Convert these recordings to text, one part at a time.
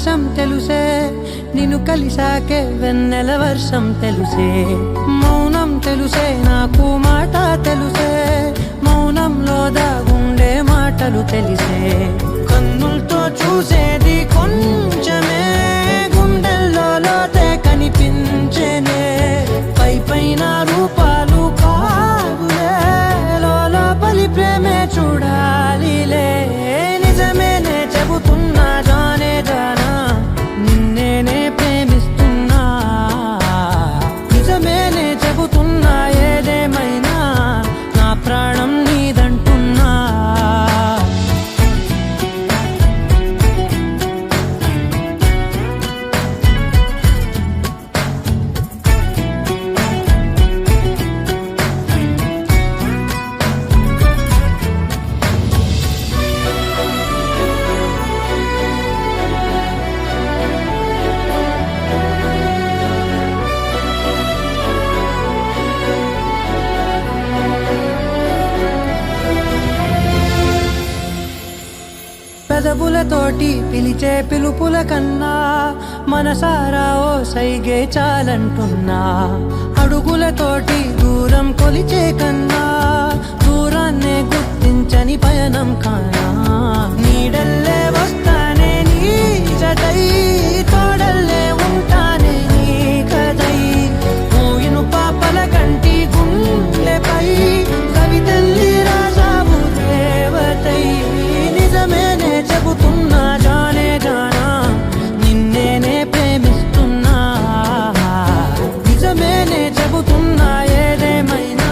ఆకాశం తెలుసే నిన్ను కలిసాకే వెన్నెల వర్షం తెలుసే మౌనం తెలుసే నాకు మాట తెలుసే మౌనంలో దాగుండే మాటలు తెలిసే కన్నులతో చూసేది కొంచెమే గుండెల్లో లోతే కనిపించేనే పై పైన రూపాలు కాదులే లోపలి ప్రేమే చూడాలిలే నిజమేనే చెబుతున్నా జానే జానా నిన్నేనే ప్రేమిస్తున్నా నిజమేనే చెబుతున్నా ఏదేమైనా నా ప్రాణం నీదంటున్నా పెదవులతోటి పిలిచే పిలుపుల కన్నా మనసారా ఓ సైగే చాలంటున్నా అడుగులతోటి దూరం కొలిచే కన్నా దూరాన్నే గుర్తించని పయనం కానా నీడల్లే వస్తానే నీ జతై తోడల్లే ఉంటానే నీ కదై మూయిను పాపల కంటి గుండెపై కవితల్లి రాజావు దేవతై నిజమేనే చెబుతున్నా జానే జానా నిన్నేనే ప్రేమిస్తున్నా నిజమేనే చెబుతున్నా ఏదేమైనా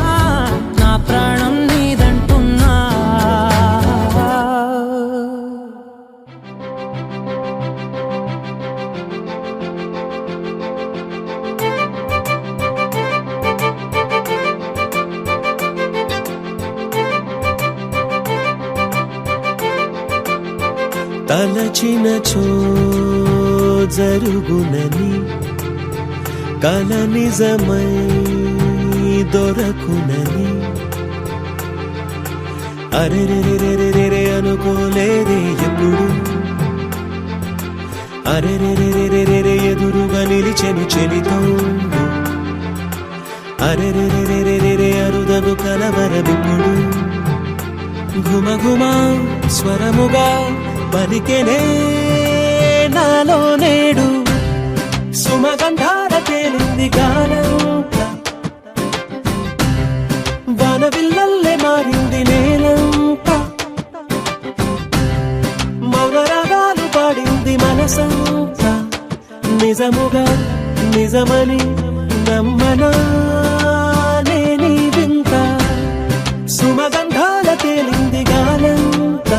నా ప్రాణం నీదంటున్నా తలచినచో జరుగునని కల నిజమై దొరకునని అరెరెరెరెరెరె అనుకోలేదే ఎప్పుడు అరెరెరెరెరెరె ఎదురుగా నిలిచెను చెలితోడు అరెరెరెరెరెరె అరుదను కలవరమిప్పుడు ఘుమఘుమ స్వరముగా పలికెనే నాలో నేడు సుమగంధాల తేలింది గానంత వానవిల్లల్లే మారింది నేలంత మౌన రాగాలు పాడింది మనసంత నిజముగా నిజమని నమ్మనా నీ వింత సుమగంధాల తేలింది గానంత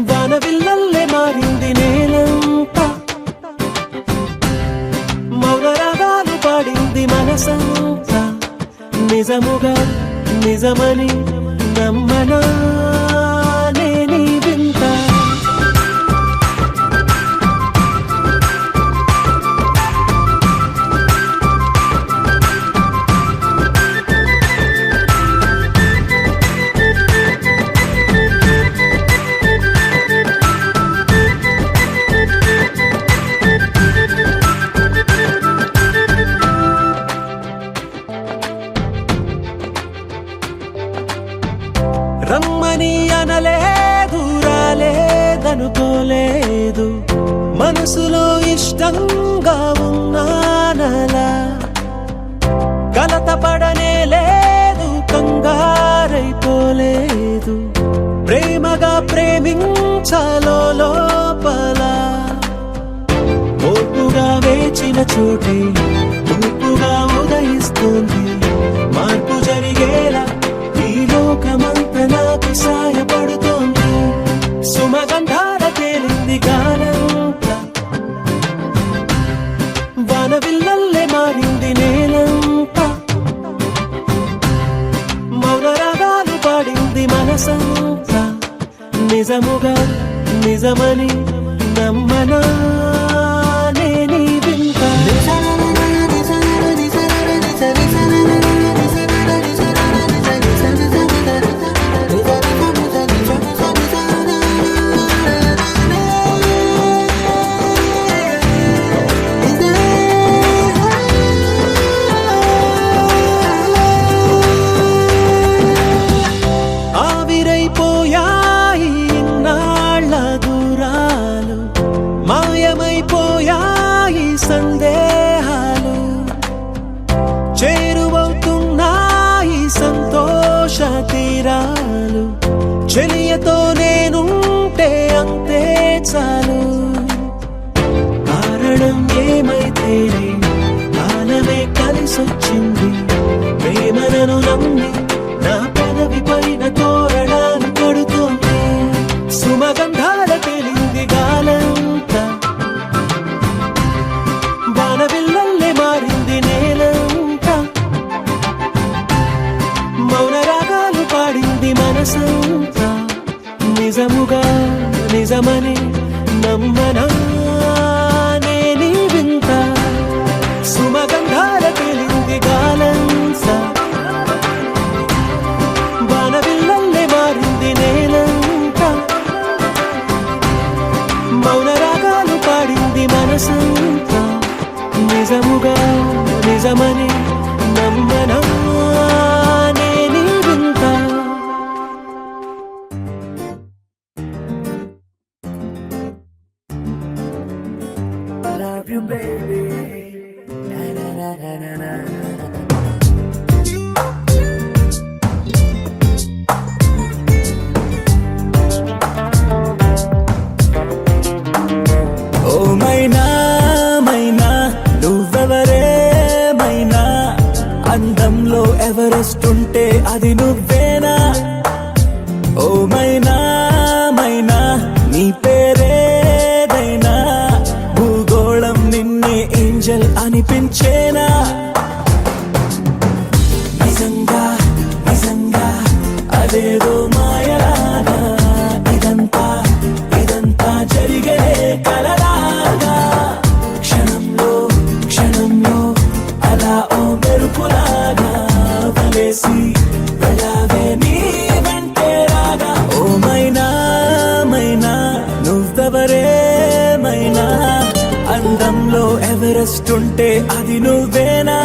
వానవిల్లల్లే మారింది నేలంత మౌన రాగాలు పాడింది మనసంత నిజముగా నిజమని నమ్మనా నీ వింత రమ్మని అనలేదు రాలేదనుకోలేదు మనసులో ఇష్టంగా ఉన్నానలా కలత పడనే లేదు కంగారైపోలేదు ప్రేమగా ప్రేమించాలో లోపల ఓర్పుగా వేచిన చోటే తూర్పుగా ఉదయిస్తుంది మార్పు జరిగేలా ఈ లోకమంత నాకు సాయపడుతోంది సుమగంధాల తేలింది గానంత వానవిల్లల్లే మారింది నేలంత మౌన రాగాలు పాడింది మనసంత నిజముగా నిజమని నమ్మనా నీ వింత నిజముగా నిజమని నమ్మనా నేనీ వింత Love you, baby. Na, na, na, na, na, na. ఓ మైనా మైనా నువ్వెవరే మైనా అందంలో ఎవరెస్ట్ ఉంటే అది నువ్వేనా ఓ మైనా మైనా నీ పేరేదైనా భూగోళం నిన్నే ఏంజల్ అనిపించేనా నిజంగా నిజంగా అదేదో మాయలాగా ఇదంతా ఇదంతా జరిగే కలలాగా క్షణంలో క్షణంలో అలా ఓ మెరుపులాగా వలేసి వెళ్ళావే నీ వెంటే రాగా ఓ మైనా మైనా నువ్వెవరే మైనా అందంలో ఎవరెస్ట్ ఉంటే అది నువ్వేనా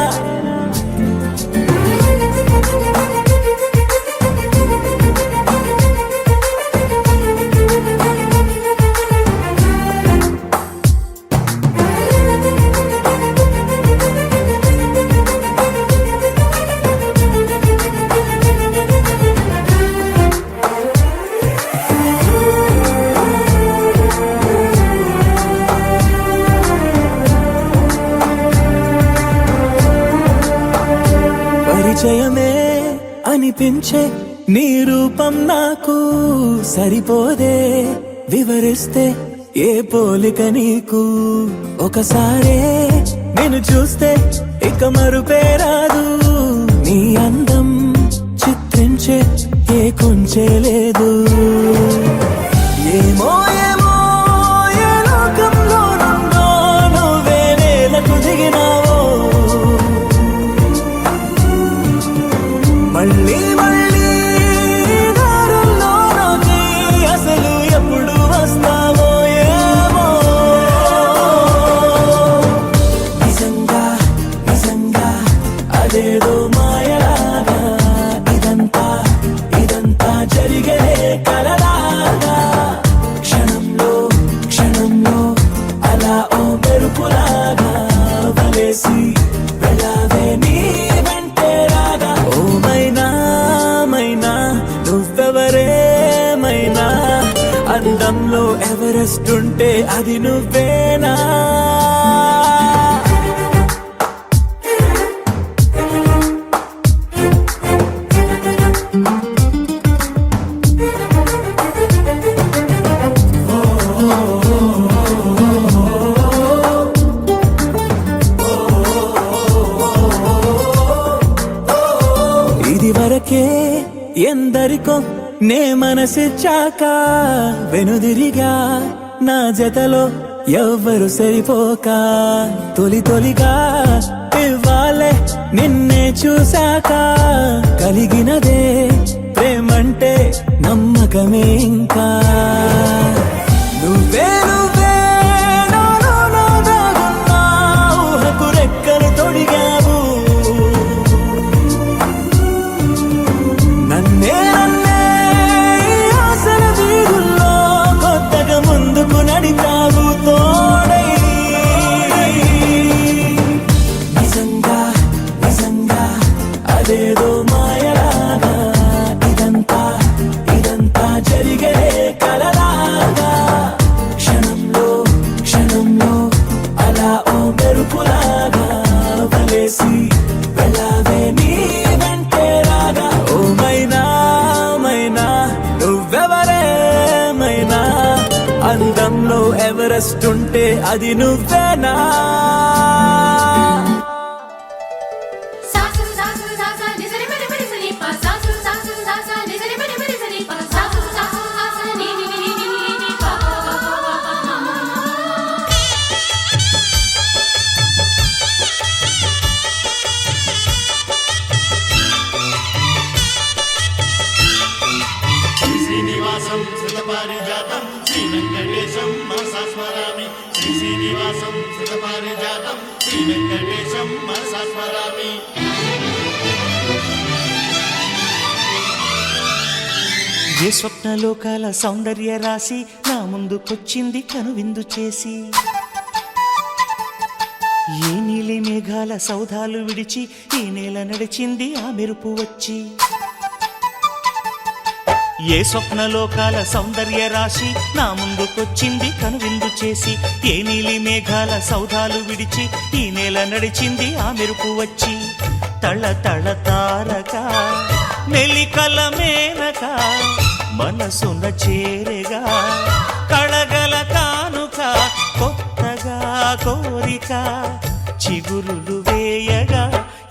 పరిచయమే అనిపించే నీ రూపం నాకు సరిపోదే వివరిస్తే ఏ పోలిక నీకు ఒకసారే నేను చూస్తే ఇక మరుపే రాదు నీ అందం చిత్రించే ఏ కొంచె లేదు ఏమో ఏమో ఏ లోకంలో నుండో నువ్వే నేలకు దిగినావో మళ్ళీ మళ్ళీ దారుల్లోకి అసలు ఎప్పుడు వస్తావో ఏమో నిజంగా నిజంగా అదేదో మాయలాగా ఇదంతా ఇదంతా జరిగే కలలాగా క్షణంలో క్షణంలో అలా ఓ మెరుపులాగా వలేసి వెళ్ళావే నీ వెంటే రాగా ఓ మైనా మైనా నువ్వెవరే మైనా అందంలో ఎవరెస్ట్ ఉంటే అది నువ్వేనా ఇది వరకే ఎందరికో నే మనసిచ్చాక వెనుదిరిగా నా జతలో ఎవ్వరు సరిపోక తొలి తొలిగా ఇవ్వాలే నిన్నే చూశాక కలిగినదే ప్రేమంటే నమ్మకమే ఇంకా నువ్వే నువ్వే నాలో నా దాగున్నా ఊహకు రెక్కలు తొడిగావు నన్నే నన్నే ఈ ఆశల వీధుల్లో కొత్తగా ముందుకు నడిపావు తోడై నిజంగా నిజంగా అదేదో మాయలాగా ఇదంతా ఇదంతా జరిగే కలలాగా క్షణంలో క్షణంలో అలా ఓ మెరుపులాగా వలేసి వెళ్ళావే నీ వెంటే రాగా ఓ మైనా మైనా నువ్వెవరే మైనా అందంలో ఎవరెస్ట్ ఉంటే అది నువ్వేనా సాసు సాసు సాసా నిజరి మరి మరి సని పా సాసు సాసు సాసా నిజరి మరి మరి సని పా సాసు సాసు సాసా ని ని ని ని ని పా శ్రీనివాసం శ్రీపారిజాతం శ్రీ వెంకటేశం మనసా స్మరామి శ్రీ శ్రీనివాసం సుతపారిజాతం శ్రీ వెంకటేశం మనసా స్మరామి. ఏ స్వప్నలోకాల సౌందర్య రాశి నా ముందుకొచ్చింది కనువిందు చేసి, ఏ నీలి మేఘాల సౌధాలు విడిచి ఈ నేల నడిచింది ఆ మెరుపు వచ్చి. ఏ స్వప్నలోకాల సౌందర్య రాశి నా ముందుకొచ్చింది కనువిందు చేసి, ఏ నీలి మేఘాల సౌధాలు విడిచి ఈ నేల నడిచింది ఆ మెరుపు వచ్చి. తళ తళ తారక మెలికల మేనక మనసున చేరగా, కళగల కానుక కొత్తగా కోరిక చిగురులు వేయగా.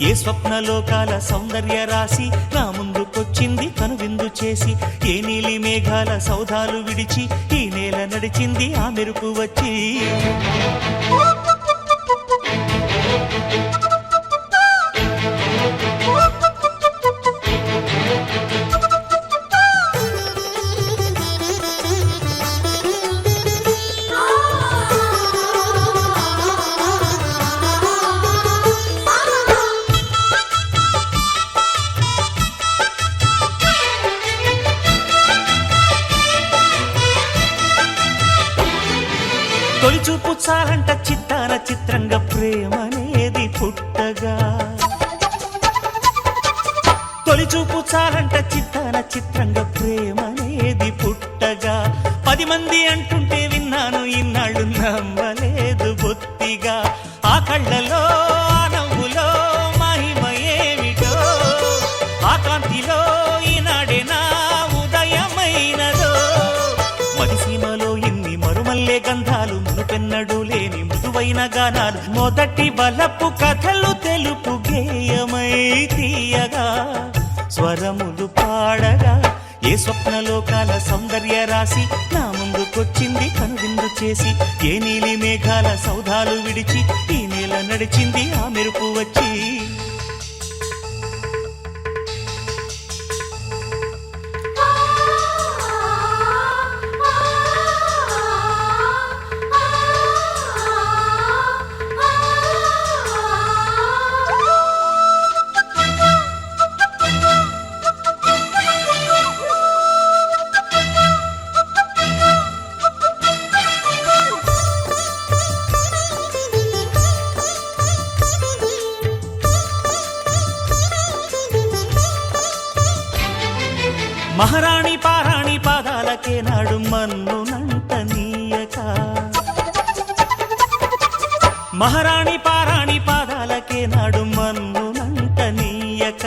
ఏ స్వప్నలోకాల సౌందర్య రాశి నా ముందుకొచ్చింది కనువిందు చేసి, ఏ నీలి మేఘాల సౌధాలు విడిచి ఈ నేల నడిచింది ఆ మెరుపు వచ్చి. తొలిచూపు చాలంట చిత్తాన చిత్రంగా ప్రేమనేది పుట్టగా, తొలిచూపు చాలంట చిత్తాన చిత్రంగా ప్రేమనేది పుట్టగా. 10 మంది అంటుంటే విన్నాను ఇన్నాళ్ళు నమ్మలేదు బొత్తిగా. ఆ కళ్ళలో ఆ నవ్వులో మహిమ ఏమిటో, ఆ కాంతిలో ఈనాడే నా ఉదయమైనదో. మదిసీమలో ఎన్ని మరుమల్లే గంధాలు, మునుపెన్నడు లేని మృదువైన గానాలు, మొదటి బలపు కథలు తెలుపు గేయమై తీయగా స్వరములు పాడగా. ఏ స్వప్నలోకాల సౌందర్య రాశి నా ముందుకొచ్చింది కనువిందు చేసి, ఏ నీలి మేఘాల సౌధాలు విడిచి ఈ నేల నడిచింది ఆ మెరుపు వచ్చి. మహారాణి పారాణి పాదాలకే నాడు మన్ను నంటనీయక, మహారాణి పారాణి పాదాలకే నాడు మన్ను నంటనీయక.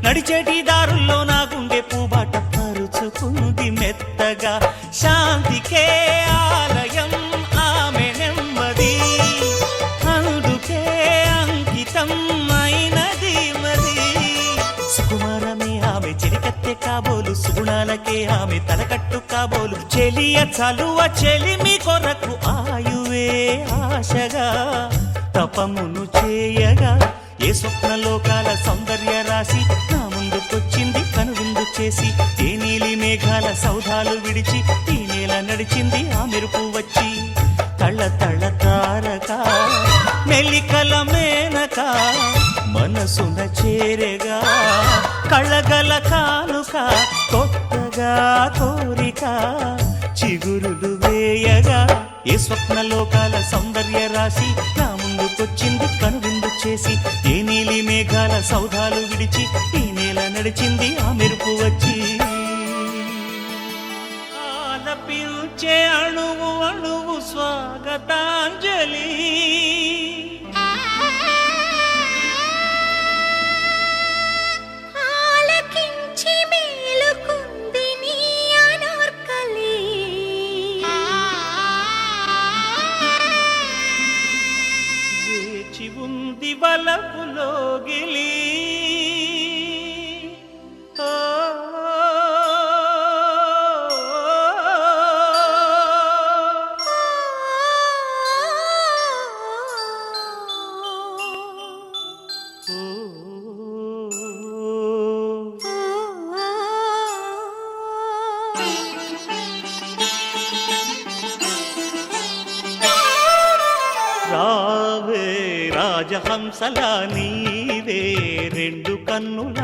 నడిచేటి దారుల్లో నా గుండె పూబాట పరుచుకుంది మెత్తగా. శాంతికే ఆలయం ఆమె నెమ్మది, అందుకే అంకితం అయినది మది. సుకుమారమే ఆమె చెలికత్తె కాబోలు, సుగుణాలకే ఆమె తలకట్టు కాబోలు. చెలియ చలువ చెలిమి కొరకు ఆయువే ఆశగా తపమును చేయగా. ఏ స్వప్నలోకాల సౌందర్య రాశి నా ముందుకొచ్చింది కనువిందు చేసి, ఏ నీలి మేఘాల సౌధాలు విడిచి ఈ నేల నడిచింది ఆ మెరుపు వచ్చి. తళ తళ తారక మెలికల మేనక మనసున చేరగా, కళగల కానుక కొత్తగా కోరిక చిగురులు వేయగా. ఏ స్వప్నలోకాల సౌందర్య రాశి నా ముందుకొచ్చింది కనువిందు చేసి, ఏ నీలి మేఘాల సౌధాలు విడిచి ఈ నేల నడిచింది ఆ మెరుపు వచ్చి. ఆలపించే అణువు అణువు స్వాగతాంజలి, ఉంది వలపులో గిలి. రా రావే రాజహంసలా నీవే రెండు కన్నుల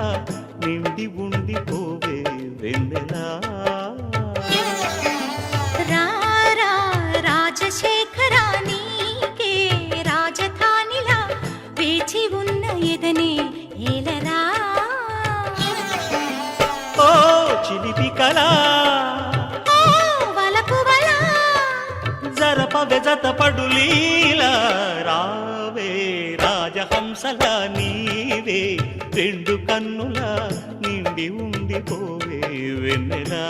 నిండి ఉండిపోవే వెన్నెలా రారా రాజశేఖరా నీకే రాజధానిలా వేచి ఉన్న ఎదనే ఏలరా ఓ చిలిపి కళా ఓ వలపు వలా జరపవె జతపడు లీలా రావే రాజహంసలా నీవే రెండు కన్నుల నిండి ఉండిపోవే వెన్నెలా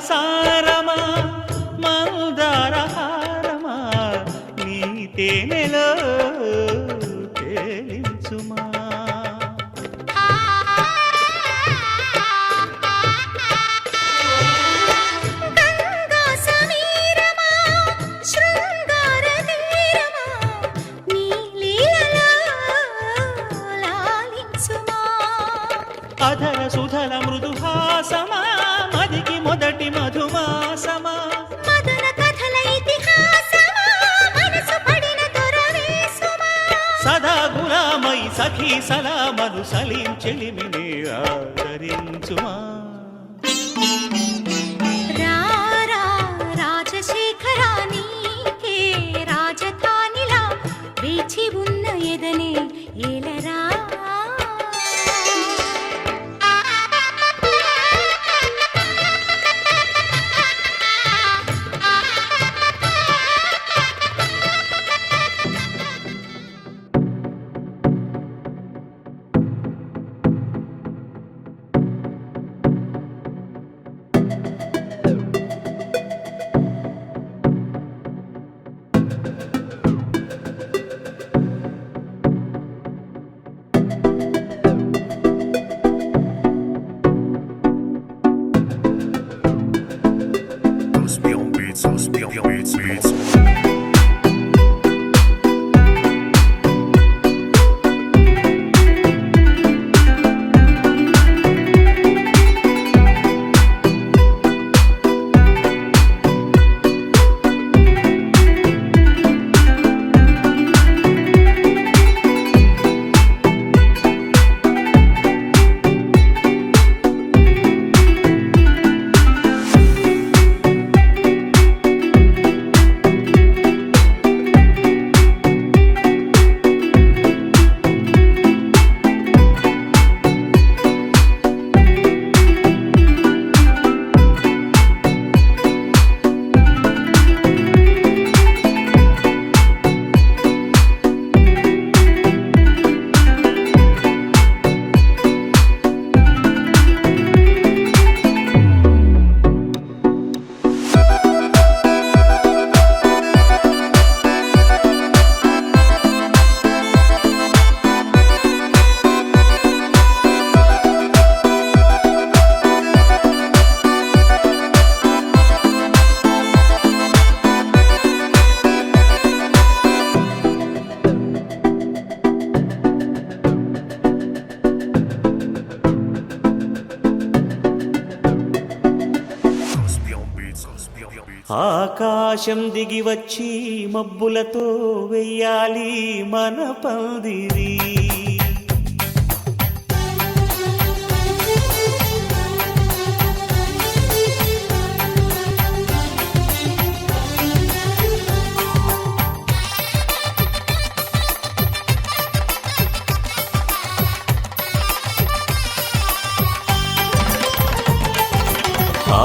సారమా మందార హారమా నీ తేనెలో తేలించుమా గంగా సమీరమా శృంగార తీరమా నీ లీలలో లాలించుమా అధర సుధల మృదుహాసమా మదికి మొదటి మధుమాసమా మదన కథల ఇతిహాసమా మనసు పడిన దొరవేసుమా సదా గులామై సఖీ సలామను సలీం చెలిమిని ఆదరించుమా రారా రాజశేఖరా నీకే రాజధానిలా వేచి ఉన్న ఎదనే ఏలరా ఆకాశం దిగి వచ్చి మబ్బులతో వెయ్యాలి మన పందిరి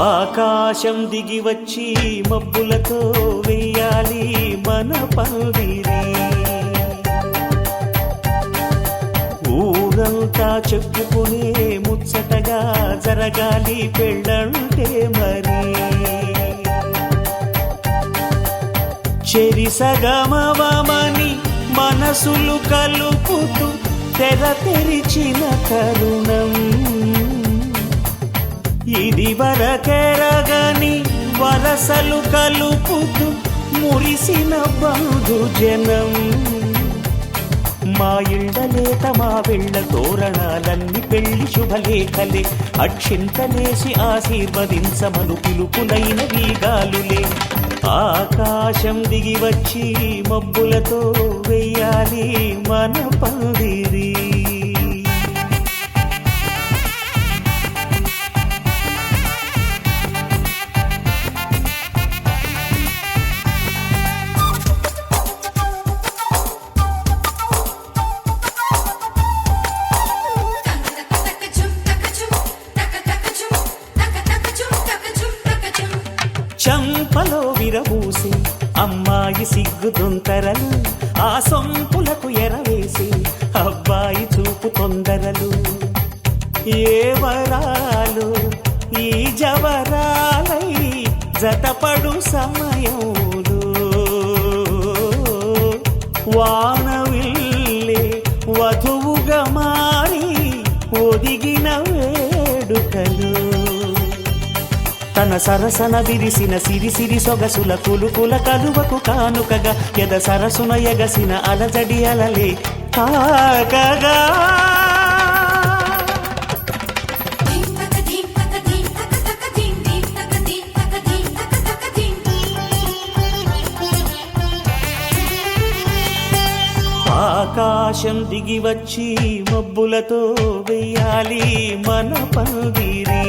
ఆకాశం దిగి వచ్చి మబ్బులతో వెయ్యాలి మన పందిరి ఊరంతా చెప్పుకునే ముచ్చటగా జరగాలి పెళ్ళంటే మరి చెరిసగమవమని మనసులు కలుపుతూ తెర తెరిచిన తరుణం ఇది వరకెరగని వరసలు కలుపుతూ మురిసిన బంధుజనం మా ఇళ్ళలేత మా వెళ్ళ తోరణాలన్నీ పెళ్లి శుభలేఖలే అక్షింతలేసి ఆశీర్వదించమను పిలుపులైన వీగాలులే ఆకాశం దిగి వచ్చి మబ్బులతో వెయ్యాలి మన పందిరి చంపలో విరబూసి అమ్మాయి సిగ్గు దొంతరలు ఆ సొంపులకు ఎరవేసి అబ్బాయి చూపు తొందరలు ఏ వరాలు ఈ జవరాలై జతపడు సమయంలో వానవిల్లే వధువుగా మారి ఒదిగిన వేడుకలు తన సరసన విరిసిన సిరిసిరి సొగసుల కులుకుల కలువకు కానుకగా ఎద సరసున ఎగసిన అలజడి అలలే తాకగా ఆకాశం దిగి వచ్చి మబ్బులతో వెయ్యాలి మన పందిరి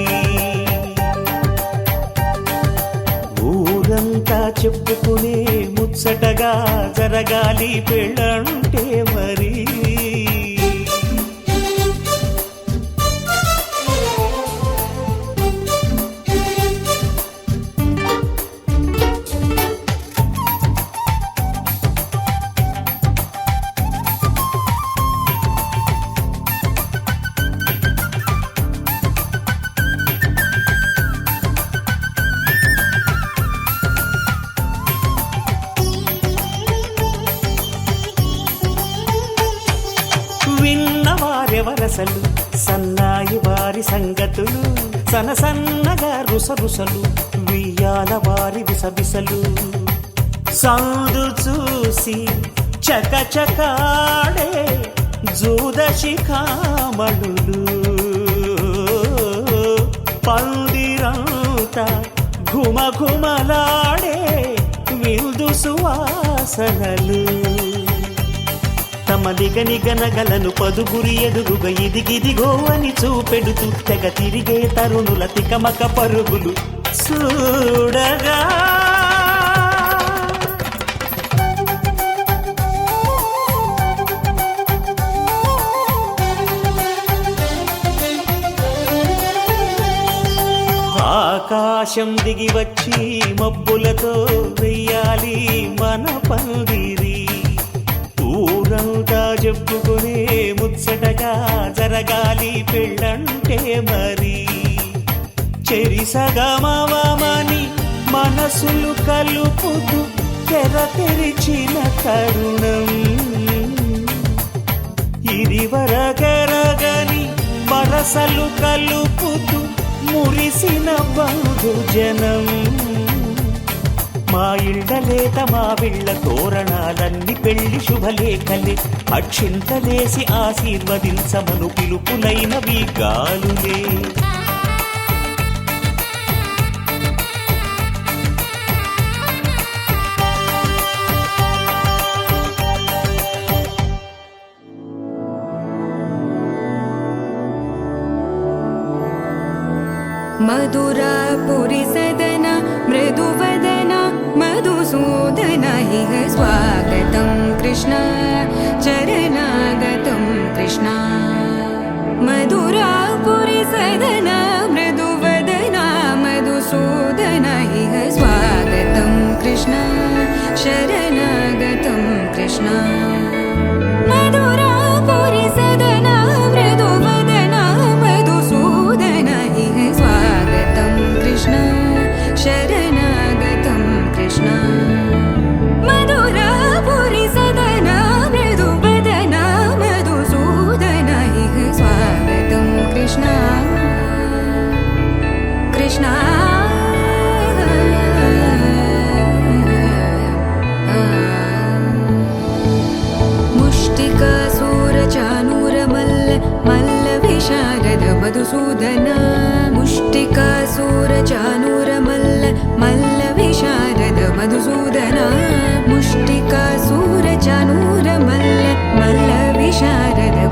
ఊరంతా చెప్పుకునే ముచ్చటగా జరగాలి పెళ్ళంటే మరి విన్నవారెవరసలు సన్నాయి వారి సంగతులు సనసన్నగా రుసరుసలు వియ్యాల వారి విసబిసలు సందు చూసి చకచకాడే జూదశిఖామణులు పందిరంతా ఘుమఘుమలాడే విందు సువాసనలు తమ నిగనిగనగలను పదుగురి ఎదురుగా ఇదిగిదిగో అని చూపెడుతూ తెగ తిరిగే తరుణుల తికమక పరుగులు చూడగా ఆకాశం దిగి వచ్చి మబ్బులతో వెయ్యాలి మన పందిరి ఊరంతా చెప్పుకునే ముచ్చటగా జరగాలి పెళ్ళంటే మరి చెరిసగమవమని మనసులు కలుపుతూ తెర తెరిచిన తరుణం ఇది వరకెరగని వరసలు కలుపుతూ మురిసిన బంధుజనం మా ఇళ్ళలేత మా వీళ్ళ తోరణాలన్నీ పెళ్లి శుభలేఖలే అక్షింతలేసి ఆశీర్వదించమను పిలుపులైనవి గాలులే मधुरापुरी सदन मृदुवदन मधुसूदन इह स्वागतं कृष्ण चरणागतं कृष्ण मधुरापुरी सदन मृदुवदन मधुसूदन इह स्वागतं कृष्ण शरणागतं कृष्ण मधुरापुरी सदन मृदुवदन मधुसूदन इह स्वागतं कृष्ण शरणागतं कृष्ण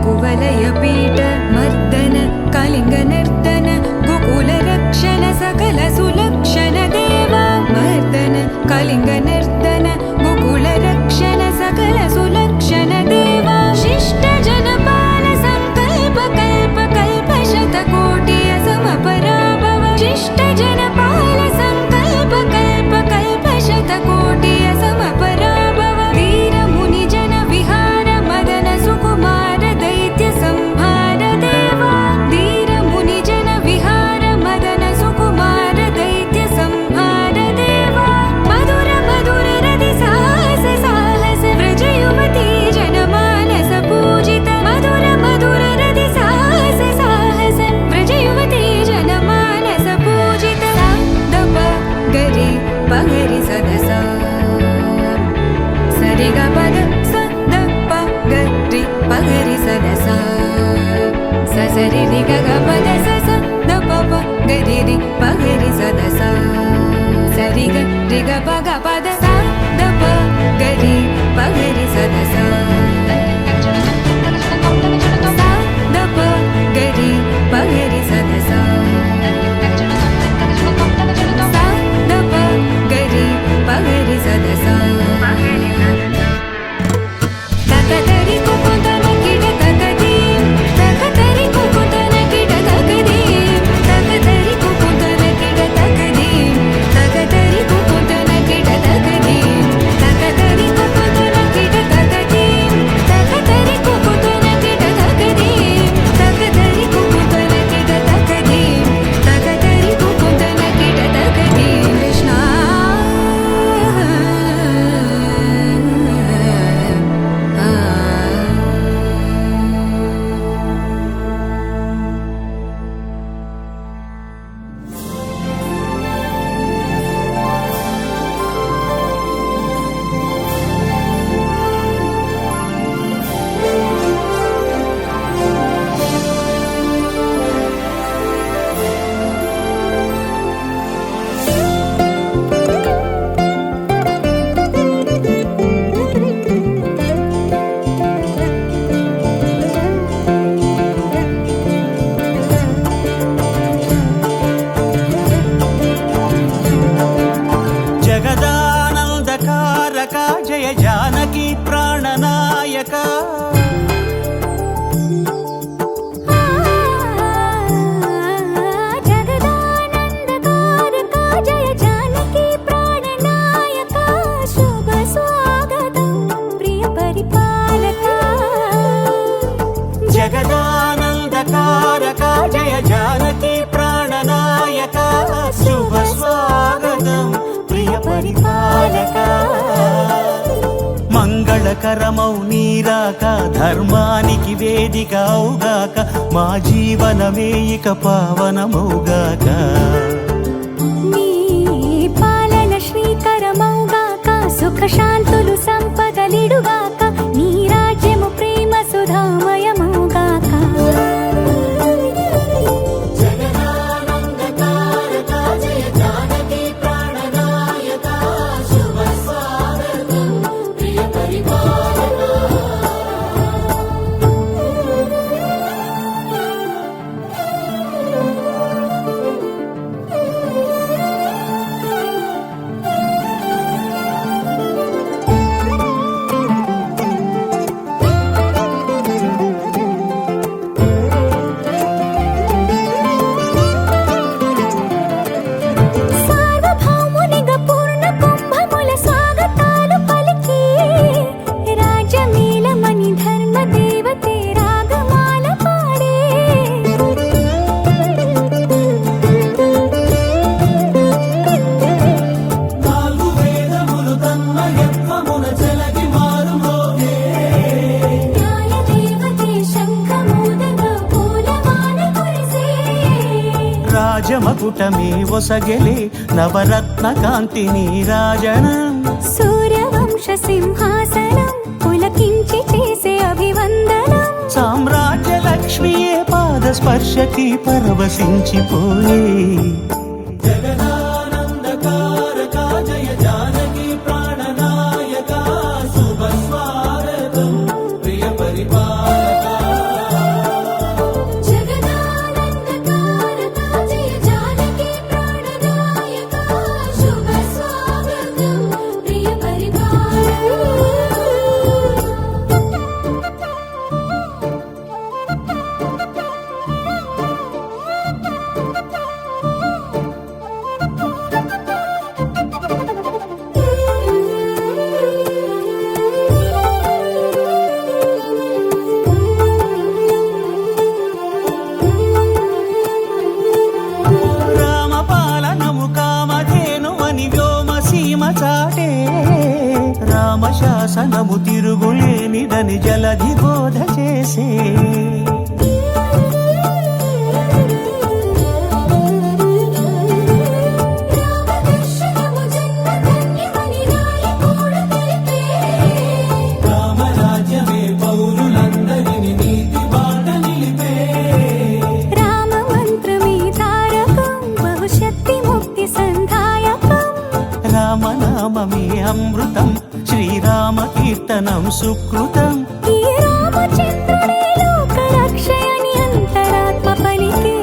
वपुवलयपीठ मर्दन कलिङ्गनर्तन गोकुलरक्षण सकल सुलक्षण देवा मर्दन कलिङ्गनर्तन गोकुलरक्षण सकल सुलक्षण देवा शिष्ट जनपाल संकल्प कल्प कल्प शतकोटि असमपराभव शिष्ट जनपाल संकल्प कल्प कल्प शतकोटि असमपराभव वीर मुनि जन विहार मदन सुकुमार दैत्य संहार देवा वीर मुनि जन विहार मदन सुकुमार दैत्य संहार देवा मधुर मधुर रति साहस साहस व्रज युवती जनमानस पूजित मधुर मधुर रति साहस साहस व्रज युवती जनमानस पूजित दप गरि पगरि सदसा सरि ग पद स द प गरि पगरि सदसा स सरि रि ग ग पद स स द प प गरि रि पगरि सदसा सरि ग रि ग प ग पद स द प गरि पगरि सदसा स द प गरि पगरि सदसा स द प गरि पगरि सदसा तकतरि कुकुतन किट तकदीम तकतरि कुकुतन किट तकदीम तकतरि कुकुतन किट तकदीम तकतरि कुकुतन किट तकदीम तकतरि कुकुतन किट तकदीम तकतरि कुकुतन किट तकदीम तकतरि कुकुतन किट तकदीम तकतरि कुकुतन किट तकदीम कृष्णा జగదానందకారక జయ జానకి ప్రాణనాయక जगदानन्दकारका जय जानकी प्राणनायका शुभ स्वागतं प्रिय परिपालका జగదానందకారక జయ జానకి ప్రాణనాయక శుభ స్వాగతం ప్రియ పరిపాలక మంగళకరమౌ నీరాక ధర్మానికి వేదిక అవుగాక మా జీవనమే ఇక పావనమౌగాక నీ పాలన శ్రీకరమౌగాక సుఖ శాంతులు సంపదలిడుగాక నీ రాజ్యము ప్రేమ సుధామయమౌగాక సార్వభౌమునిగా పూర్ణ కుంభముల స్వాగతాలు పలికి రాజమేళమని ధర్మ దేవతే రాగమాల పాడే న్యాయ దేవతే శంఖమూదగా పూలమాల కురిసే రాజమకుటమే ఒసగెలే నవరత్న కాంతి నీరాజనం సూర్యవంశ సింహాసనం పులకించి చేసే అభివందనం సామ్రాజ్య లక్ష్మియే పాద స్పర్శకి పరవశించిపోయే జగదానందకారక జయ జానకి ప్రాణనాయక శుభ స్వాగతం ప్రియ పరిపాలక రామశాసనము తిరుగులేనిదని జలధి బోధ చేసే రామదర్శనము జన్మధన్యమని రాయకూడ తెలిపే రామరాజ్యమే పౌరులందరిని నీతి బాట నిలిపే రామ మంత్రమే తారకం బహుశక్తి ముక్తి సంధాయకం రామనామమే అమృతం శ్రీరామ కీర్తనం సుకృతం ఈ రామచంద్రుడే లోకరక్షయని అంతరాత్మ పలికే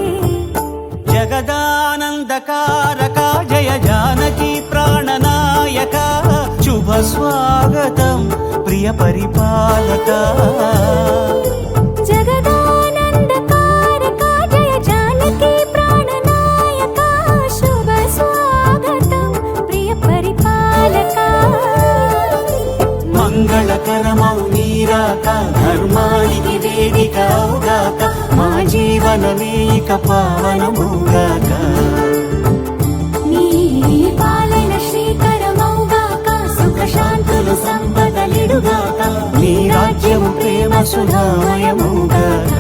జగదానందకారక జయ జానకి ప్రాణనాయక శుభ స్వాగతం ప్రియ పరిపాలక జగదానందకారక జయ జానకి ప్రాణనాయక శుభ స్వాగతం ప్రియ పరిపాలక మంగళకరమౌ నీరాక ధర్మానికి వేదిక అవుగాక మా జీవనమే ఇక పావనముగాక నీ పాలన శ్రీకరమౌగాక సుఖ శాంతులు సంపదలిడుగాక నీ రాజ్యము ప్రేమ సుధామయముగాక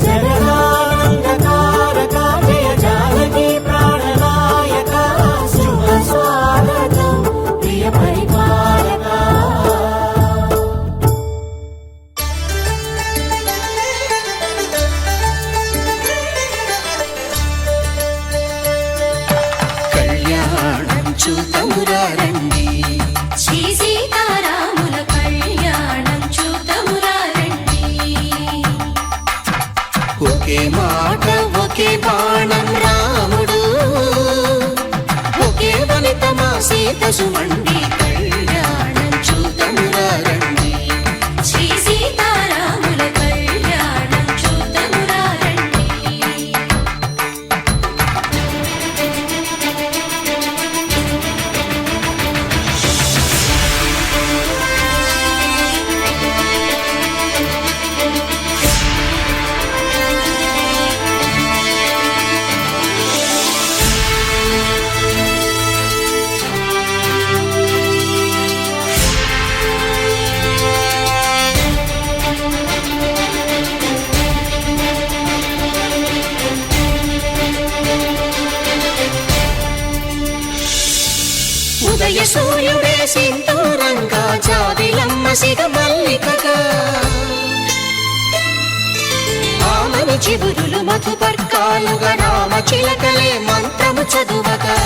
జగదానందకారక జయ జానకి ప్రాణనాయక శుభ స్వాగతం ప్రియ పరిపాలక కళ్యాణం చూతమురారండి శ్రీ సీతారాముల కళ్యాణం చూతమురా రండి. ఒకే మాట ఒకే బాణం రాముడు ఒకే వనిత మా సీత సుమండి కళ్యాణం చూతమురారండి శ్రీ సీతారాముల కళ్యాణం చూతమురా రండి. ఉదయ సూర్యుడే సింధూరంగా జాబిలమ్మ సిగ మల్లికగా ఆమని చివురులు మధుపర్కాలుగా రామ చిలకలే మంత్రము చదువగా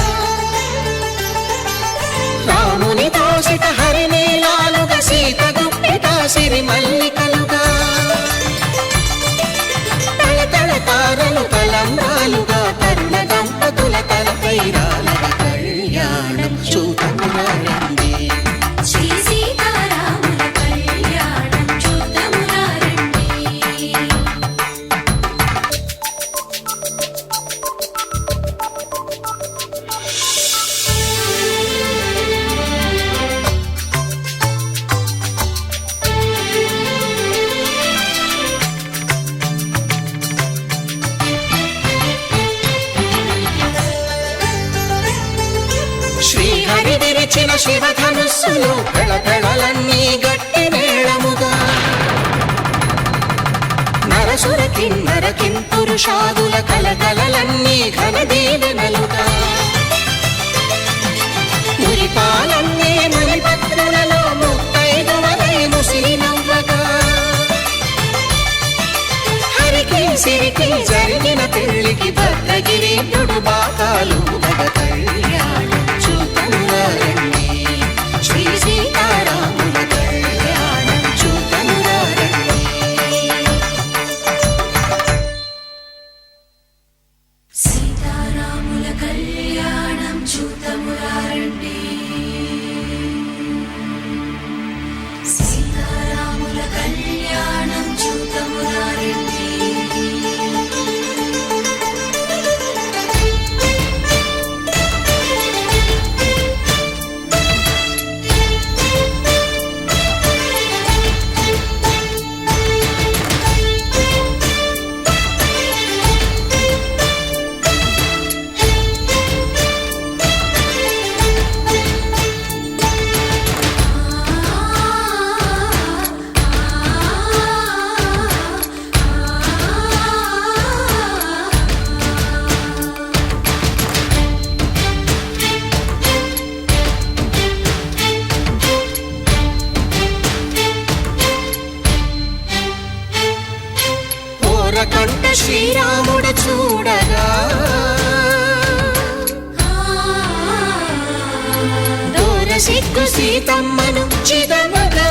రాముని దోసిట హరినీలాలుగా సీత గుప్పిట సిరి మల్లికలుగా తళతళ తారలు తలంబ్రాలుగా తరుణ దంపతుల తలపైరాలుగా కళ్యాణం చూతమురారండి శ్రీ సీతారాముల కళ్యాణం చూతమురా రండి. శ్రీహరి విరిచిన శివధనుస్సులు పెళపెళలన్నీ గట్టి మేళముగా నరసుర కిన్నర కింపురుషాదుల కలకలలన్నీ ఘన దీవెనలుగా మురిపాలన్నీ మునిపత్రులలో ముత్తైదువలై ముసిలి నవ్వగా హరికి సిరికి జరిగిన పెళ్లికి భద్రగిరీంద్రుడు బాకాలు మగ కళ్యాణం చూతమురారండి శ్రీ సీతారాముల కళ్యాణం చూతమురారండి సీతారాముల కళ్యాణం చూతమురా రండి. సీతారాముల కళ్యాణం చూతమురా రండి. సిగ్గు సీతమ్మను చిదమగా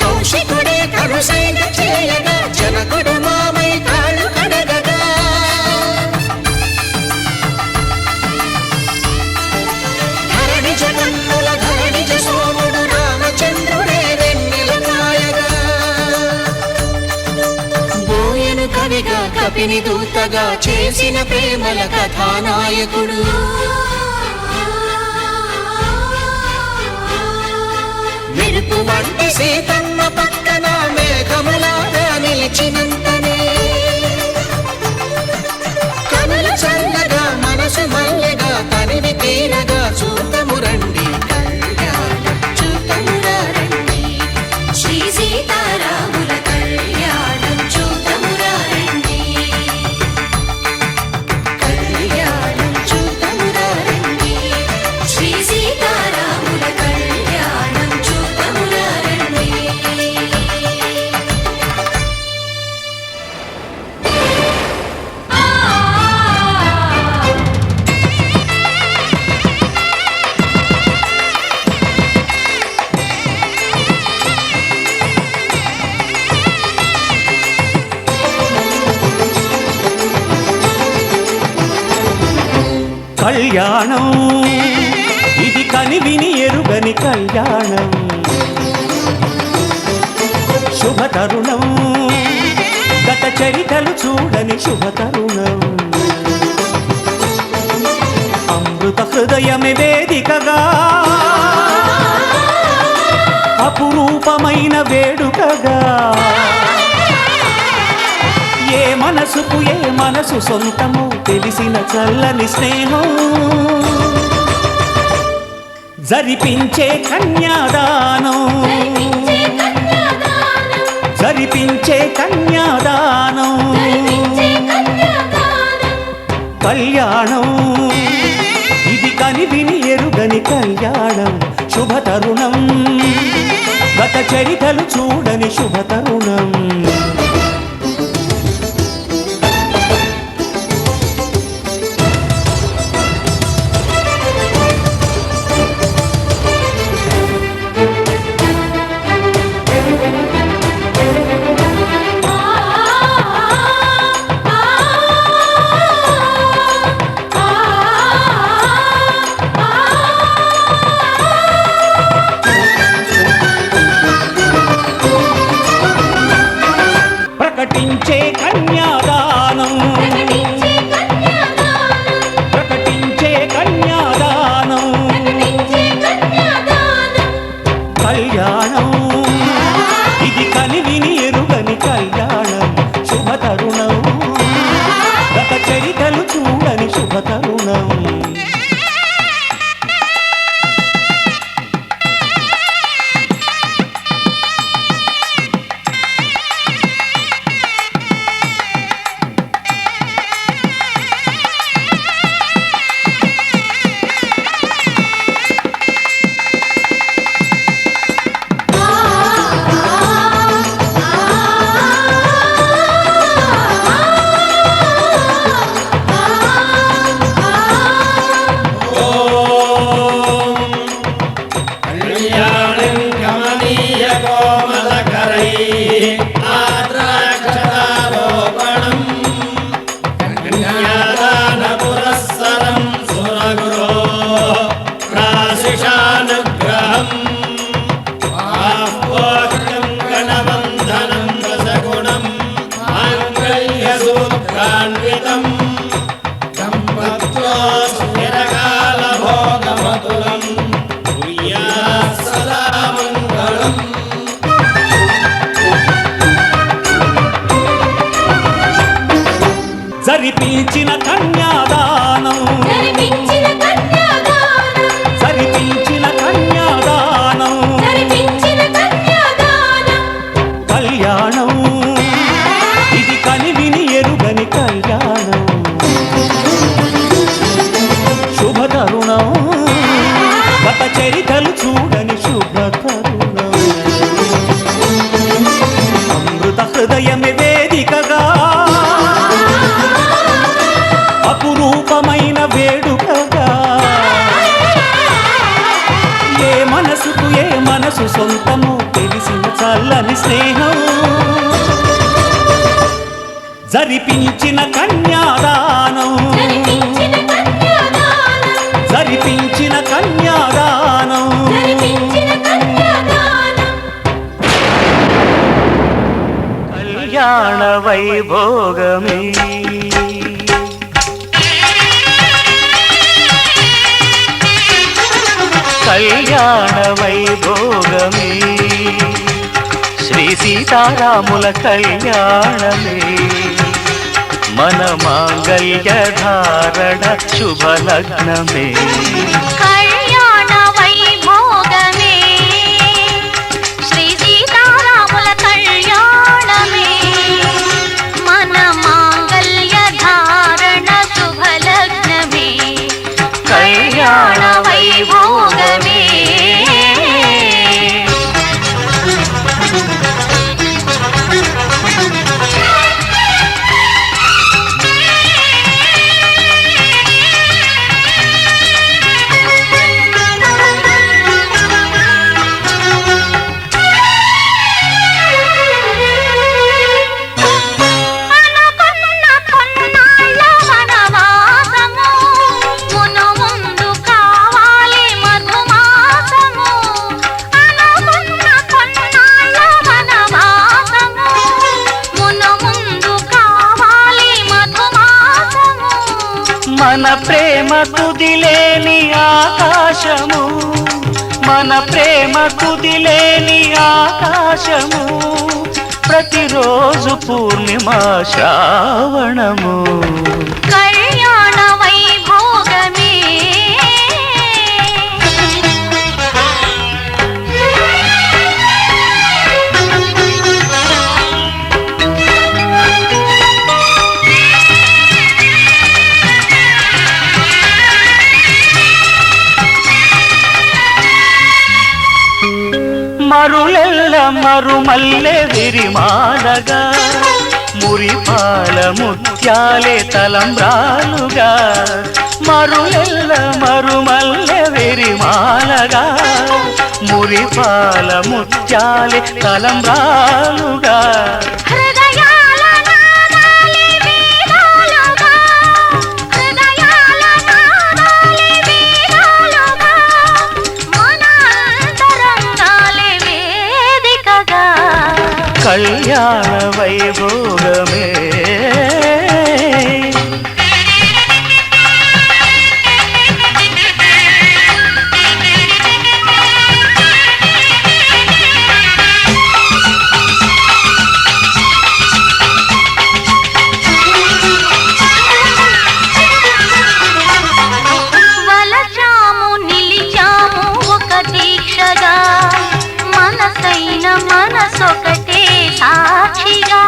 కౌశికుడే కరుసైన చేయగా జనకుడు మామై కాళ్ళు కడగగా ధరణి జగన్నుల ధరణిజ సోముడు రామచంద్రుడే వెన్నెల కాయగా బోయను కవిగా కపిని దూతగా చేసిన ప్రేమల కథానాయకుడు మెరుపు వంటి సీతమ్మ పక్కన మేఘములాగా నిలిచినంతనే కనులు చల్లగా మనసు మల్లెగా తనివి తీరగా చూతము రండి కళ్యాణం చూతమురా రండి శ్రీ సీతారాముల కళ్యాణం చూతమురా రండి కళ్యాణం చూతమురా రండి శ్రీ సీతారాముల కళ్యాణం చూతమురా రండి కళ్యాణం ఇది కనివిని ఎరుగని కళ్యాణం శుభతరుణం గత చరితలు చూడని శుభతరుణం అమృత హృదయమే వేదికగా అపురూపమైన వేడుకగా ఏ మనసుకు ఏ మనసు సొంతము తెలిసిన చల్లని స్నేహం జరిపించే కన్యాదానం జరిపించే కన్యాదానం కళ్యాణం ఇది కనివిని ఎరుగని కళ్యాణం శుభతరుణం గత చరితలు చూడని శుభతరుణం ప్రకటించే కన్యాదానం ప్రకటించే కన్యాదానం కళ్యాణం ఇది కనివిని ఎరుగని కళ్యాణం శుభతరుణం గత చరితలు చూడని శుభతరుణం జరిపించిన కన్యాదానం జరిపించిన కన్యాదానం కళ్యాణం ఇది కనివిని ఎరుగని కళ్యాణం శుభతరుణం గత చరితలు చూడని శుభతరుణం అమృత హృదయమే వేదికగా అపురూపమైన వేడు వేడుకగా ఏ మనసు సొంతము తెలిసిన చల్లని స్నేహం జరిపించిన కన్యాదానం జరిపించిన కన్యాదానం కళ్యాణ వైభోగమే కళ్యాణ వైభోగమే శ్రీ సీతారాముల కళ్యాణమే మన మాంగళ్య ధారణ శుభలగ్నమే కళ్యాణ వైభోగమే శ్రీ సీతారాముల కళ్యాణమే మన మాంగళ్య ధారణ శుభలగ్నమే కళ్యాణ వైభోగమే మన ప్రేమ కుదిలేని ఆకాశము మన ప్రేమ కుదిలేని ఆకాశము ప్రతిరోజు పూర్ణిమా శ్రావణము కళ్యాణ వైభోగమే మరులెల్ల మరుమల్లె విరిమాలగా మురిపాల ముత్యాలే తలంబ్రాలుగా మరులెల్ల మరుమల్లె విరిమాలగా మురిపాల ముత్యాలే తలంబ్రాలుగా కళ్యాణ వైభోగమే వలచాము నిలిచాము ఒక దీక్షగా మనసైన మనసొకటే సాక్షిగా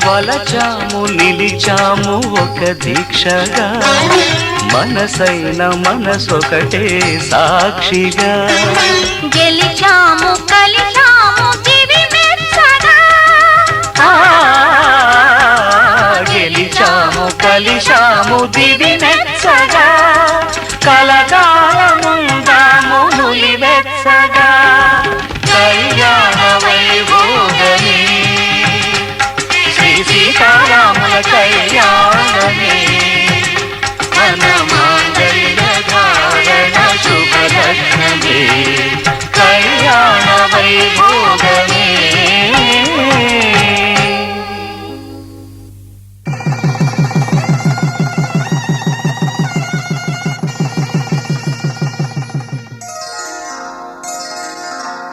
వలచాము నిలిచాము ఒక దీక్షగా మనసైన మనసొకటే సాక్షిగా గెలిచాము కలిచాము దివి మెచ్చగా గెలిచాము కలిశాము దివి మెచ్చగా కలకాలముందాము నులి వెచ్చగా కళ్యాణ వైభోగమే శ్రీ సీతారాముల కళ్యాణమే మన మాంగళ్య ధారణ శుభలగ్నమే కళ్యాణ వైభోగమే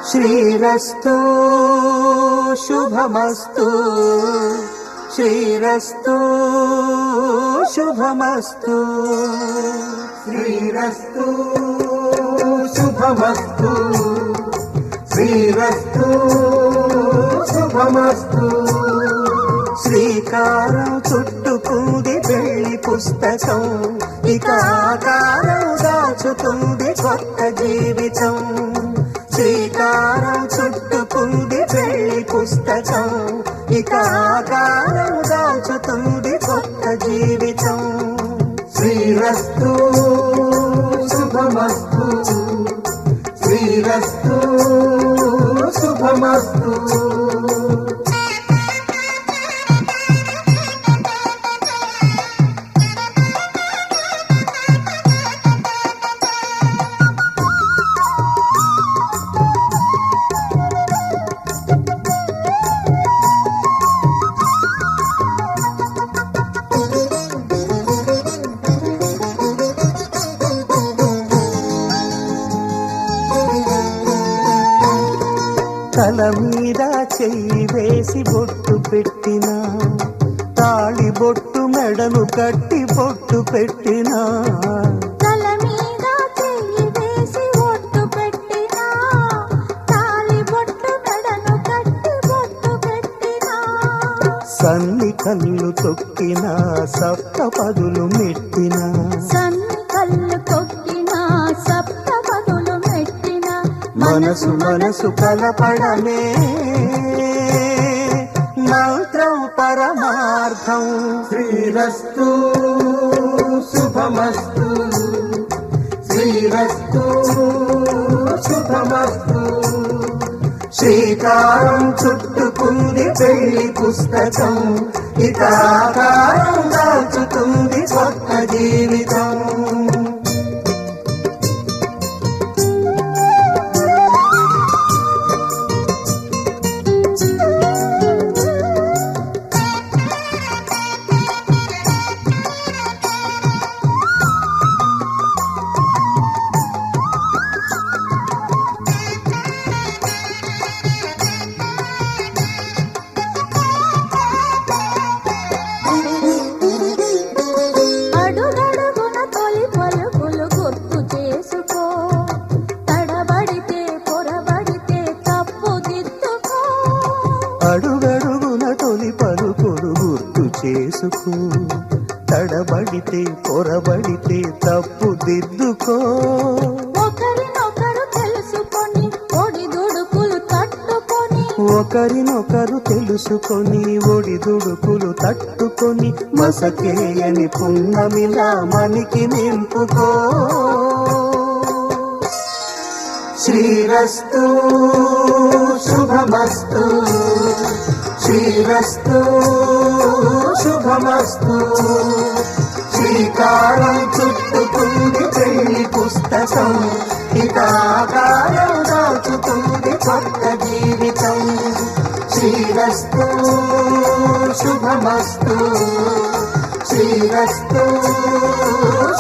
శ్రీరస్తు శుభమస్తు శ్రీరస్తు శుభమస్తు శ్రీరస్తు శుభమస్తు శ్రీరస్తు శుభమస్తు శ్రీకారం చుట్టుకుంది పెళ్లి పుస్తకం ఇక ఆకారం దాచుతుంది కొత్త జీవితం శ్రీకారం చుట్టుకుంది పెళ్లి పుస్తకం ఇక ఆకారం దాచుతుంది కొత్త జీవితం శ్రీ శ్రీరస్తు శుభమస్తు శ్రీరస్తు శుభమస్తు తల మీద చెయ్యి వేసి బొట్టు పెట్టినా తాళి బొట్టు మెడను కట్టి బొట్టు పెట్టినా తల మీద చెయ్యి వేసి బొట్టు పెట్టినా తాళి బొట్టు మెడను కట్టి బొట్టు పెట్టినా సన్ని కళ్ళు తొక్కినా సప్త పదులు మెట్టినా సన్ని కళ్ళు తొక్కినా సప్త పదులు మెట్టినా మనసు మనసు కలపడమే మంత్రం పరమార్థం శ్రీరస్తు శుభమస్తు శ్రీరస్తు శుభమస్తు శ్రీకారం చుట్టుకుంది పెళ్లి పుస్తకం ఇక ఆకారం దాచుతుంది కొత్త జీవితం అడుగడుగున తొలి పలుకులు గుర్తు చేసుకో తడబడితే పొరబడితే తప్పు దిద్దుకో అడుగడుగున తొలి పలుకుడు గుర్తు చేసుకో తడబడితే పొరబడితే తప్పు దిద్దుకో ఒకరినొకరు తెలుసుకొని ఒడిదుడుకులు తట్టుకొని ఒకరినొకరు తెలుసుకొని ఒడిదుడుకులు తట్టుకొని మసకేయని పున్నమిలా మనికి నింపుకో శ్రీరస్తు శుభమస్తు శ్రీరస్తు శుభమస్తు శ్రీకారం చుట్టుకుంది పెళ్లి పుస్తకం ఇక ఆకారం దాచుతుంది కొత్త జీవితం శ్రీరస్తు శుభమస్తు శ్రీరస్తు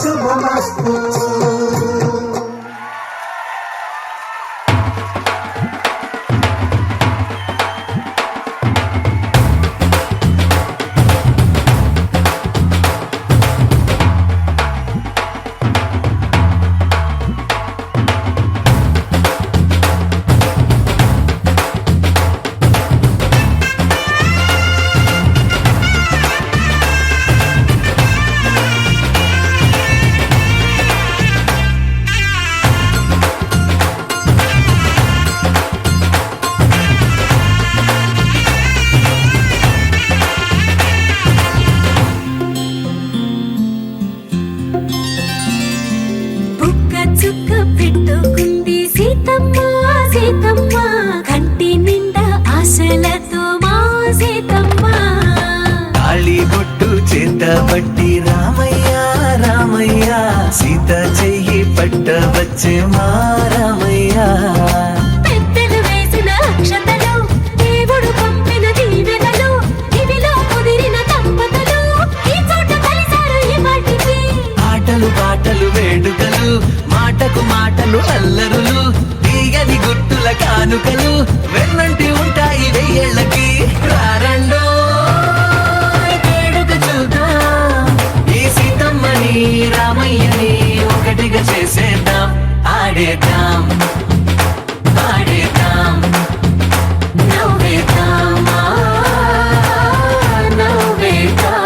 శుభమస్తు బుక్క చుక్క పెట్టుకుంది సీతమ్మ సీతమ్మ కంటి నిండా ఆశలతో మా సీతమ్మ తాళి బొట్టు చేత పట్టి రామయ్య రామయ్య సీత చెయ్యి పట్ట వచ్చే మా రామయ్య పెద్దలు వేసిన అక్షతలు దేవుడు పంపిన దీవెనలు ఇవిలో కుదిరిన దంపతులు ఈ చోట కలిసారు ఈ పాటికి ఆటలు పాటలు వేడుకలు మాటకు మాటలు అల్లరులు తీయని గుట్టుల కానుకలు వెన్నంటి ఉంటాయి వెయ్యేళ్ళకి రారండో వేడుక చూద్దాం ఈ సీతమ్మని రామయ్యని ఒకటిగా చేసేద్దాం ఆడేద్దాం ఆడేద్దాం నవ్వేద్దాం నవ్వేద్దాం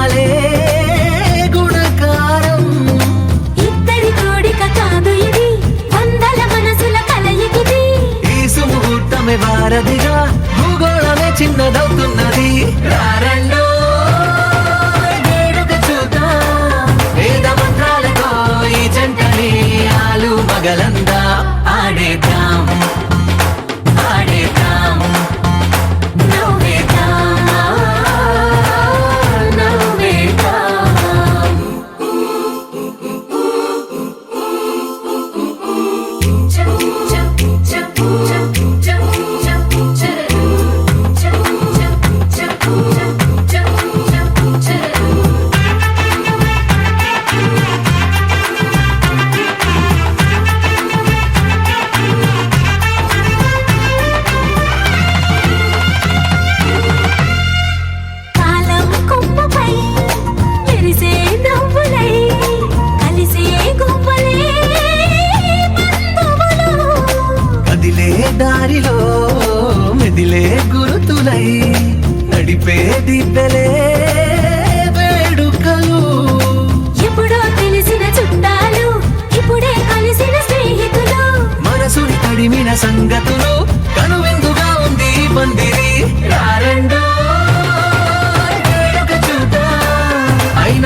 చాలే గుణకారం. ఇద్దరి కోడిక కాదు ఇది, వందల మనసుల కలయికిది. ఈ సుముహూర్తమే వారధిగా భూగోళమే చిన్నదవుతున్నది. రారండో వేడుక చూద్దాం, వేద మంత్రాలతో ఈ జంటని ఆలు మగలందా ఆడేద్దాం ఆడేద్దాం నవ్వేద్దాం, నవ్వేద్దాం. కాలం కొమ్మపై మెరిసే నవ్వులై కలిసే గుంపలే బంధువులు. కదిలే దారిలో మెదిలే గురుతులై నడిపే దిబ్బెలే వేడుకలు. ఎప్పుడో తెలిసిన చుట్టాలు, ఇప్పుడే కలిసిన స్నేహితులు. మనసుని తడిమిన సంగతులు కనువిందుగా ఉంది ఈ పందిరి. రారండో వేడుక చూద్దాం, అయిన